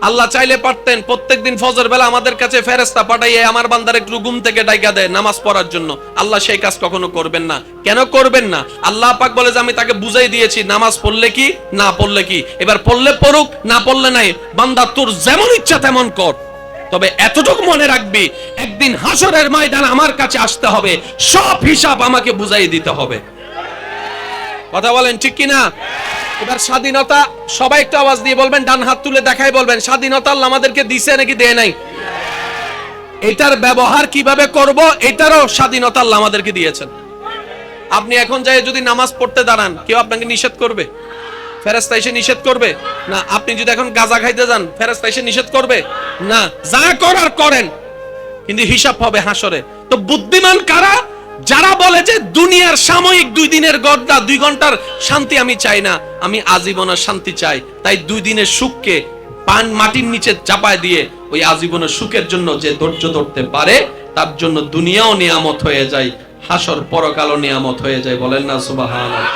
আল্লাহ চাইলে পারতেন প্রত্যেকদিন ফজর বেলা আমাদের কাছে ফেরেশতা পাঠাইয়ে আমার বান্দার একটু ঘুম থেকে ডাইকা দেয় নামাজ পড়ার জন্য। আল্লাহ সেই কাজ কখনো করবেন না। কেন করবেন না? আল্লাহ পাক বলে যে আমি তাকে বুঝাই দিয়েছি নামাজ পড়লে কি না পড়লে কি, এবার পড়লে পড়ুক না পড়লে নাই, বান্দা তোর যেমন ইচ্ছা তেমন কর। তবে এতটুকু মনে রাখবি, একদিন হাসরের ময়দান আমার কাছে আসতে হবে, সব হিসাব আমাকে বুঝাই দিতে হবে। কথা বলেন ঠিক কিনা? এবার স্বাধীনতা, সবাই একটু আওয়াজ দিয়ে বলবেন, ডান হাত তুলে দেখাই বলবেন, স্বাধীনতা আল্লাহ আমাদেরকে দিছে নাকি দেয় নাই? এটার ব্যবহার কিভাবে করব এটারও স্বাধীনতা আল্লাহ আমাদেরকে দিয়েছেন। আপনি এখন যাই যদি নামাজ পড়তে দাঁড়ান, কেউ আপনাকে নিষেধ করবে? ফেরেশতা এসে নিষেধ করবে না। আপনি যদি এখন গাঁজা খাইতে যান, ফেরেশতা এসে নিষেধ করবে না। যা করার করেন, কিন্তু হিসাব হবে হাসরে। তো বুদ্ধিমান কারা? যারা বলে যে দুনিয়ার সাময়িক 2 দিনের গড্ডা 2 ঘন্টার শান্তি আমি চাই না, আমি আজীবনের শান্তি চাই। তাই 2 দিনের সুখকে পান মাটির নিচে চাপায় দিয়ে ওই আজীবনের সুখের জন্য যে ধৈর্য ধরতে পারে, তার জন্য দুনিয়াও নিয়ামত হয়ে যায়, হাসর পরকালও নিয়ামত হয়ে যায়। বলেন না সুবহানাল্লাহ।